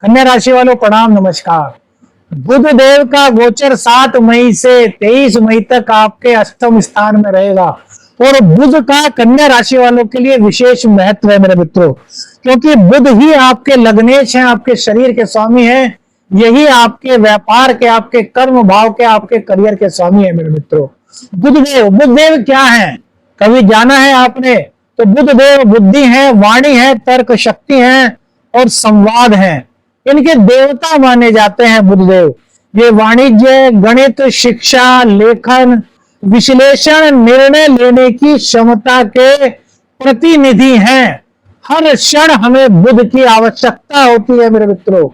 कन्या राशि वालों प्रणाम नमस्कार। बुध देव का गोचर 7 मई से 23 मई तक आपके अष्टम स्थान में रहेगा और बुध का कन्या राशि वालों के लिए विशेष महत्व है मेरे मित्रों, क्योंकि बुध ही आपके लग्नेश हैं, आपके शरीर के स्वामी हैं। यही आपके व्यापार के, आपके कर्म भाव के, आपके करियर के स्वामी है मेरे मित्रों। बुधदेव क्या है, कभी जाना है आपने? तो बुधदेव बुद्धि है, वाणी है, तर्क शक्ति है और संवाद है। इनके देवता माने जाते हैं बुधदेव। ये वाणिज्य, गणित, शिक्षा, लेखन, विश्लेषण, निर्णय लेने की क्षमता के प्रतिनिधि हैं। हर क्षण हमें बुध की आवश्यकता होती है मेरे मित्रों।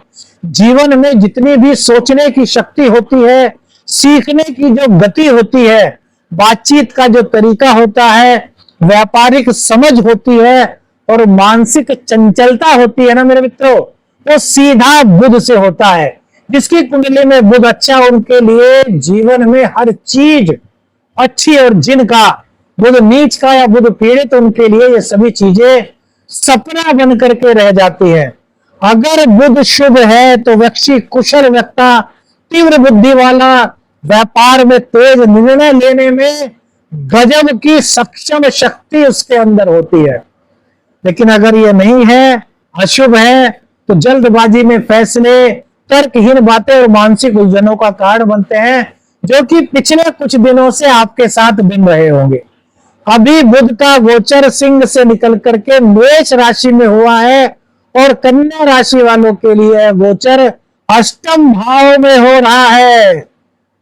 जीवन में जितनी भी सोचने की शक्ति होती है, सीखने की जो गति होती है, बातचीत का जो तरीका होता है, व्यापारिक समझ होती है और मानसिक चंचलता होती है ना मेरे मित्रों, वो सीधा बुध से होता है। जिसकी कुंडली में बुध अच्छा, उनके लिए जीवन में हर चीज अच्छी, और जिनका बुध नीच का या बुध पीड़ित, उनके लिए ये सभी चीजें सपना बन करके रह जाती है। अगर बुध शुभ है तो व्यक्ति कुशल व्यक्ता, तीव्र बुद्धि वाला, व्यापार में तेज, निर्णय लेने में गजब की सक्षम शक्ति उसके अंदर होती है। लेकिन अगर ये नहीं है, अशुभ है, तो जल्दबाजी में फैसले, तर्कहीन बातें और मानसिक उलझनों का कारण बनते हैं, जो कि पिछले कुछ दिनों से आपके साथ बन रहे होंगे। अभी बुध का गोचर सिंह से निकल करके मेष राशि में हुआ है और कन्या राशि वालों के लिए गोचर अष्टम भाव में हो रहा है।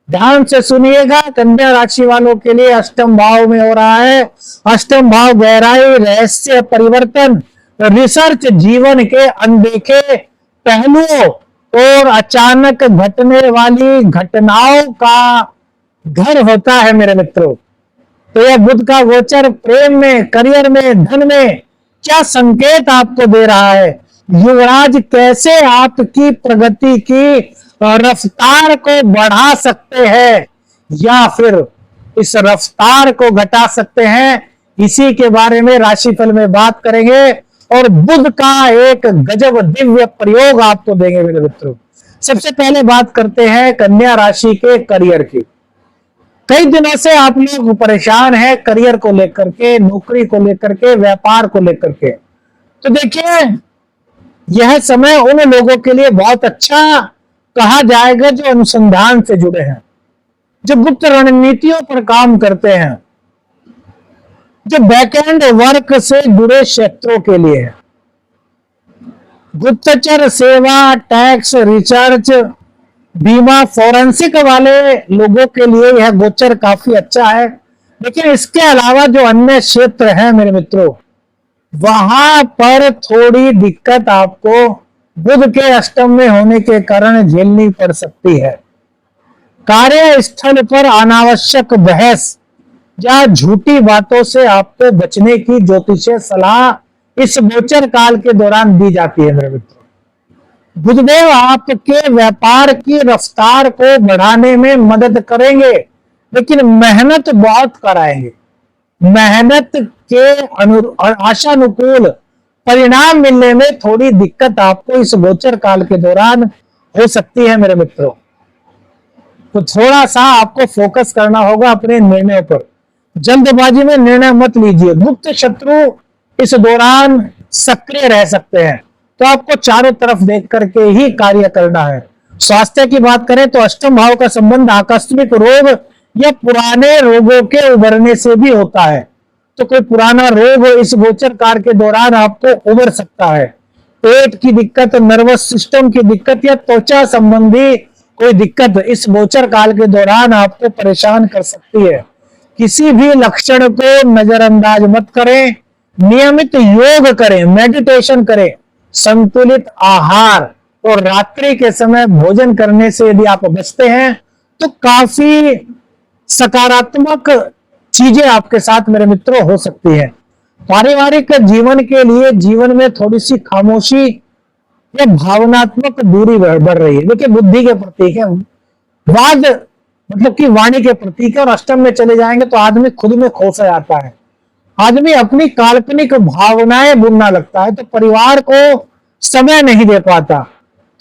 ध्यान से सुनिएगा, कन्या राशि वालों के लिए अष्टम भाव में हो रहा है। अष्टम भाव गहराई, रहस्य, परिवर्तन, रिसर्च, जीवन के अनदेखे पहलुओं और अचानक घटने वाली घटनाओं का घर होता है मेरे मित्रों। तो यह बुध का गोचर प्रेम में, करियर में, धन में क्या संकेत आपको दे रहा है? युवराज कैसे आपकी प्रगति की रफ्तार को बढ़ा सकते हैं या फिर इस रफ्तार को घटा सकते हैं, इसी के बारे में राशिफल में बात करेंगे और बुध का एक गजब दिव्य प्रयोग आपको देंगे मेरे मित्रों। सबसे पहले बात करते हैं कन्या राशि के करियर की। कई दिनों से आप लोग परेशान हैं करियर को लेकर के, नौकरी को लेकर के, व्यापार को लेकर के। तो देखिए, यह समय उन लोगों के लिए बहुत अच्छा कहा जाएगा जो अनुसंधान से जुड़े हैं, जो गुप्त रणनीतियों पर काम करते हैं, जो बैकएंड वर्क से जुड़े क्षेत्रों के लिए है। गुप्तचर सेवा, टैक्स, रिसर्च, बीमा, फोरेंसिक वाले लोगों के लिए यह गोचर काफी अच्छा है। लेकिन इसके अलावा जो अन्य क्षेत्र हैं मेरे मित्रों, वहां पर थोड़ी दिक्कत आपको बुध के अष्टम में होने के कारण झेलनी पड़ सकती है। कार्यस्थल पर अनावश्यक बहस या झूठी बातों से आपको बचने की ज्योतिषीय सलाह इस गोचर काल के दौरान दी जाती है मेरे मित्रों। बुधदेव आपके व्यापार की रफ्तार को बढ़ाने में मदद करेंगे, लेकिन मेहनत बहुत कराएंगे। मेहनत के आशानुकूल परिणाम मिलने में थोड़ी दिक्कत आपको इस गोचर काल के दौरान हो सकती है मेरे मित्रों। तो थोड़ा सा आपको फोकस करना होगा अपने निर्णय पर। जल्दबाजी में निर्णय मत लीजिए। गुप्त शत्रु इस दौरान सक्रिय रह सकते हैं, तो आपको चारों तरफ देख करके ही कार्य करना है। स्वास्थ्य की बात करें तो अष्टम भाव का संबंध आकस्मिक रोग या पुराने रोगों के उभरने से भी होता है। तो कोई पुराना रोग इस गोचर काल के दौरान आपको उभर सकता है। पेट की दिक्कत, नर्वस सिस्टम की दिक्कत या त्वचा संबंधी कोई दिक्कत इस गोचर काल के दौरान आपको परेशान कर सकती है। किसी भी लक्षण को नजरअंदाज मत करें। नियमित योग करें, मेडिटेशन करें, संतुलित आहार और रात्रि के समय भोजन करने से यदि आप बचते हैं तो काफी सकारात्मक चीजें आपके साथ मेरे मित्रों हो सकती है। पारिवारिक जीवन के लिए जीवन में थोड़ी सी खामोशी या भावनात्मक दूरी बढ़ रही है। देखिए, बुद्धि के प्रतीक है, वाद मतलब कि वाणी के प्रतीक है, और अष्टम में चले जाएंगे तो आदमी खुद में खो सा जाता है। आदमी अपनी काल्पनिक भावनाएं बुनना लगता है, तो परिवार को समय नहीं दे पाता।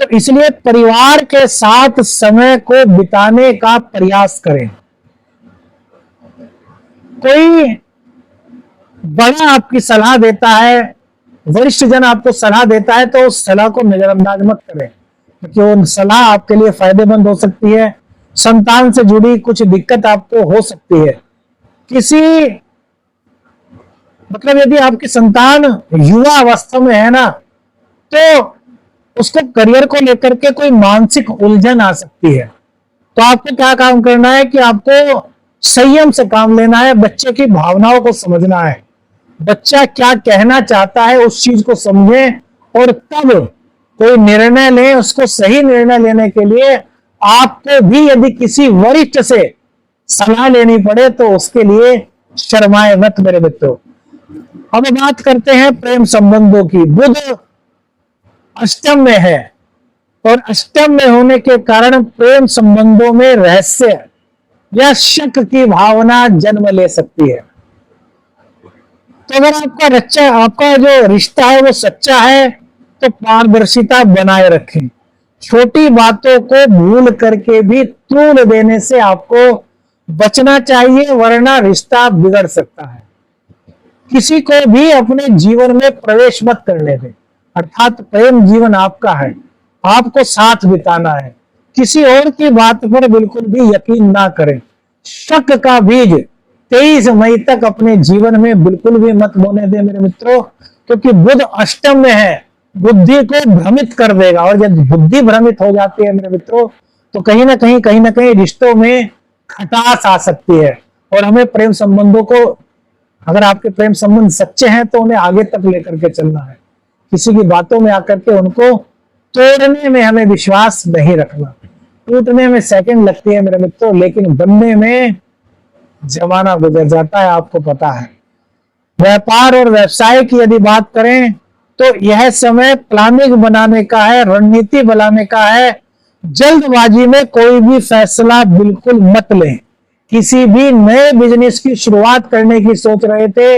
तो इसलिए परिवार के साथ समय को बिताने का प्रयास करें। कोई बड़ा आपकी सलाह देता है, वरिष्ठ जन आपको सलाह देता है, तो उस सलाह को नजरअंदाज मत करें, क्योंकि वो सलाह आपके लिए फायदेमंद हो सकती है। संतान से जुड़ी कुछ दिक्कत आपको हो सकती है। किसी मतलब यदि आपकी संतान युवा अवस्था में है ना, तो उसको करियर को लेकर के कोई मानसिक उलझन आ सकती है। तो आपको क्या काम करना है कि आपको संयम से काम लेना है, बच्चे की भावनाओं को समझना है, बच्चा क्या कहना चाहता है उस चीज को समझें, और तब कोई निर्णय लें। उसको सही निर्णय लेने के लिए आपको भी यदि किसी वरिष्ठ से सलाह लेनी पड़े तो उसके लिए शर्माए मत मेरे मित्रों। अब बात करते हैं प्रेम संबंधों की। बुध अष्टम में है, और अष्टम में होने के कारण प्रेम संबंधों में रहस्य या शक की भावना जन्म ले सकती है। तो अगर आपका जो रिश्ता है वो सच्चा है, तो पारदर्शिता बनाए रखें। छोटी बातों को भूल करके भी तूल देने से आपको बचना चाहिए, वरना रिश्ता बिगड़ सकता है। किसी को भी अपने जीवन में प्रवेश मत करने दें, अर्थात प्रेम जीवन आपका है, आपको साथ बिताना है। किसी और की बात पर बिल्कुल भी यकीन ना करें। शक का बीज 23 मई तक अपने जीवन में बिल्कुल भी मत बोने दें मेरे मित्रों, क्योंकि बुध अष्टम में है, बुद्धि को भ्रमित कर देगा। और जब बुद्धि भ्रमित हो जाती है मेरे मित्रों, तो कहीं ना कहीं रिश्तों में खटास आ सकती है। और हमें प्रेम संबंधों को, अगर आपके प्रेम संबंध सच्चे हैं, तो उन्हें आगे तक लेकर के चलना है। किसी की बातों में आकर के उनको तोड़ने में हमें विश्वास नहीं रखना। टूटने में सेकंड लगती है मेरे मित्रों, लेकिन बनने में जमाना गुजर जाता है, आपको पता है। व्यापार और व्यवसाय की यदि बात करें, तो यह समय प्लानिंग बनाने का है, रणनीति बनाने का है। जल्दबाजी में कोई भी फैसला बिल्कुल मत लें। किसी भी नए बिजनेस की शुरुआत करने की सोच रहे थे,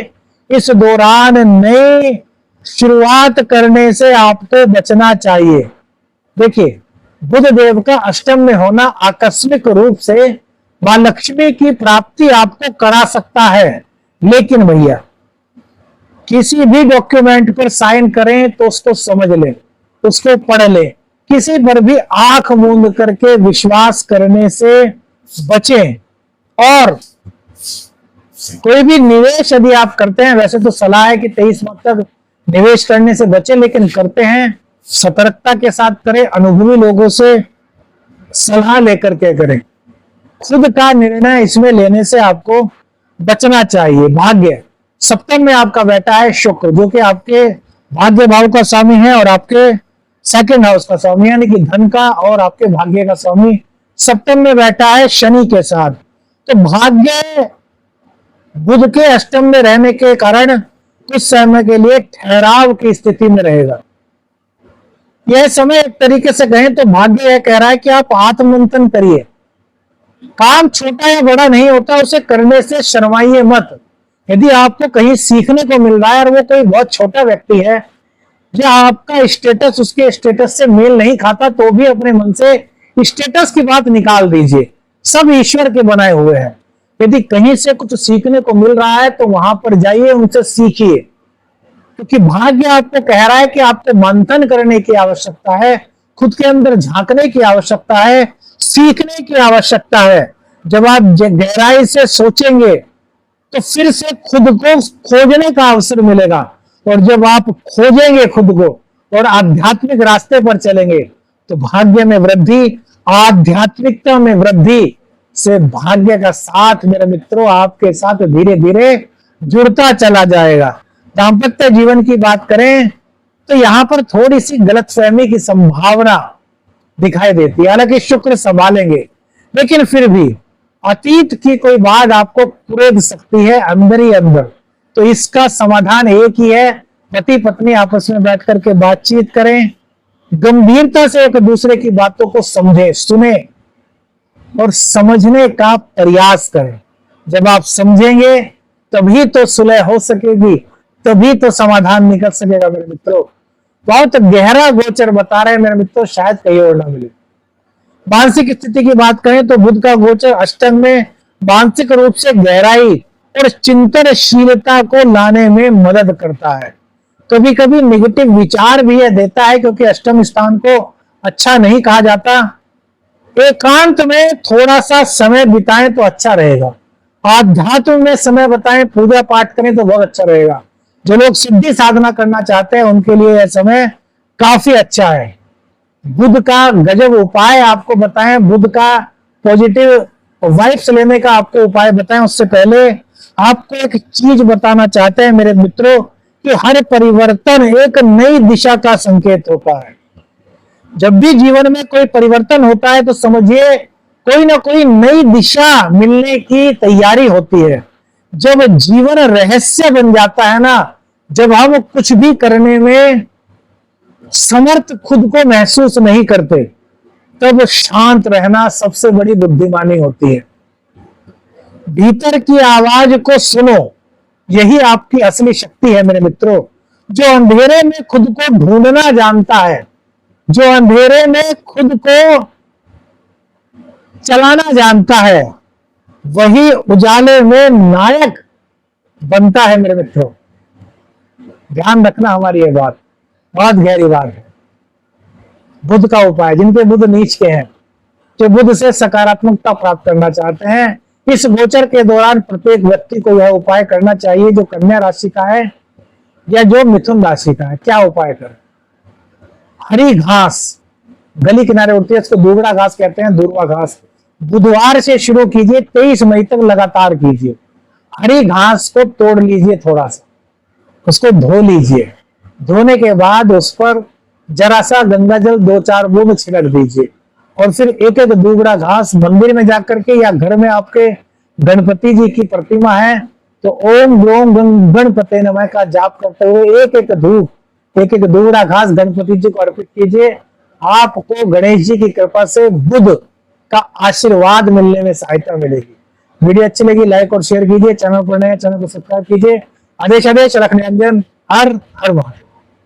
इस दौरान नई शुरुआत करने से आपको बचना चाहिए। देखिए, बुध देव का अष्टम में होना आकस्मिक रूप से मां लक्ष्मी की प्राप्ति आपको करा सकता है, लेकिन भैया किसी भी डॉक्यूमेंट पर साइन करें तो उसको समझ लें, उसको पढ़ लें। किसी पर भी आंख मूंद करके विश्वास करने से बचें। और कोई भी निवेश यदि आप करते हैं, वैसे तो सलाह है कि 23 माह तक निवेश करने से बचें, लेकिन करते हैं सतर्कता के साथ करें, अनुभवी लोगों से सलाह लेकर के करें। खुद का निर्णय इसमें लेने से आपको बचना चाहिए। भाग्य सप्तम में आपका बैठा है शुक्र, जो कि आपके भाग्य भाव का स्वामी है और आपके सेकंड हाउस का स्वामी, यानी कि धन का और आपके भाग्य का स्वामी सप्तम में बैठा है शनि के साथ। तो भाग्य बुध के अष्टम में रहने के कारण कुछ समय के लिए ठहराव की स्थिति में रहेगा। यह समय एक तरीके से कहें तो भाग्य यह कह रहा है कि आप आत्ममंथन करिए। काम छोटा या बड़ा नहीं होता, उसे करने से शर्माइए मत। यदि आपको कहीं सीखने को मिल रहा है और वो कोई बहुत छोटा व्यक्ति है या आपका स्टेटस उसके स्टेटस से मेल नहीं खाता, तो भी अपने मन से स्टेटस की बात निकाल दीजिए। सब ईश्वर के बनाए हुए हैं। यदि कहीं से कुछ सीखने को मिल रहा है तो वहां पर जाइए, उनसे सीखिए, क्योंकि भाग्य आपको कह रहा है कि आपको मंथन करने की आवश्यकता है, खुद के अंदर झांकने की आवश्यकता है, सीखने की आवश्यकता है। जब आप गहराई से सोचेंगे तो फिर से खुद को खोजने का अवसर मिलेगा, और जब आप खोजेंगे खुद को और आध्यात्मिक रास्ते पर चलेंगे तो भाग्य में वृद्धि, आध्यात्मिकता में वृद्धि से भाग्य का साथ मेरे मित्रों आपके साथ धीरे धीरे जुड़ता चला जाएगा। दाम्पत्य जीवन की बात करें तो यहां पर थोड़ी सी गलतफहमी की संभावना दिखाई देती है। हालांकि शुक्र संभालेंगे, लेकिन फिर भी अतीत की कोई बात आपको कुरेद सकती है अंदर ही अंदर। तो इसका समाधान एक ही है, पति पत्नी आपस में बैठ करके बातचीत करें, गंभीरता से एक दूसरे की बातों को समझें, सुने और समझने का प्रयास करें। जब आप समझेंगे तभी तो सुलह हो सकेगी, तभी तो समाधान निकल सकेगा मेरे मित्रों। बहुत गहरा गोचर बता रहे हैं मेरे मित्रों, शायद कहीं और ना मिले। मानसिक स्थिति की बात करें तो बुध का गोचर अष्टम में मानसिक रूप से गहराई और चिंतनशीलता को लाने में मदद करता है। कभी कभी निगेटिव विचार भी यह देता है, क्योंकि अष्टम स्थान को अच्छा नहीं कहा जाता। एकांत में थोड़ा सा समय बिताएं तो अच्छा रहेगा। आध्यात्म में समय बताएं, पूजा पाठ करें तो बहुत अच्छा रहेगा। जो लोग सिद्धि साधना करना चाहते हैं उनके लिए यह समय काफी अच्छा है। बुध का गजब उपाय आपको बताएं, बुध का पॉजिटिव वाइब्स लेने का आपको उपाय बताएं। उससे पहले आपको एक चीज बताना चाहते हैं मेरे मित्रों कि हर परिवर्तन एक नई दिशा का संकेत होता है। जब भी जीवन में कोई परिवर्तन होता है तो समझिए कोई ना कोई नई दिशा मिलने की तैयारी होती है। जब जीवन रहस्य बन जाता है ना, जब हम कुछ भी करने में समर्थ खुद को महसूस नहीं करते, तब शांत रहना सबसे बड़ी बुद्धिमानी होती है। भीतर की आवाज को सुनो, यही आपकी असली शक्ति है मेरे मित्रों। जो अंधेरे में खुद को ढूंढना जानता है, जो अंधेरे में खुद को चलाना जानता है, वही उजाले में नायक बनता है मेरे मित्रों। ध्यान रखना हमारी ये बात, बहुत गहरी बात है। बुध का उपाय, जिनके बुध नीच के हैं, जो बुध से सकारात्मकता प्राप्त करना चाहते हैं, इस गोचर के दौरान प्रत्येक व्यक्ति को यह उपाय करना चाहिए। जो कन्या राशि का है या जो मिथुन राशि का है, क्या उपाय करें? हरी घास गली किनारे उड़ती है, इसको दूबड़ा घास कहते हैं, दूर्वा घास। बुधवार से शुरू कीजिए, 23 मई तक लगातार कीजिए। हरी घास को तोड़ लीजिए, थोड़ा सा उसको धो लीजिए। धोने के बाद उस पर जरा सा गंगा जल 2-4 बूंद छिड़क दीजिए और फिर एक एक दूबड़ा घास मंदिर में जाकर के या घर में आपके गणपति जी की प्रतिमा है तो ओम ग्लोम गणपते नमः का जाप करते हुए एक एक धूप, एक एक दूबड़ा घास गणपति जी को अर्पित कीजिए। आपको गणेश जी की कृपा से बुध का आशीर्वाद मिलने में सहायता मिलेगी। वीडियो अच्छी लगी लाइक और शेयर कीजिए। चैनल पर नए चैनल को सब्सक्राइब कीजिए। आदेश रखने अंजन, हर हर महादेव।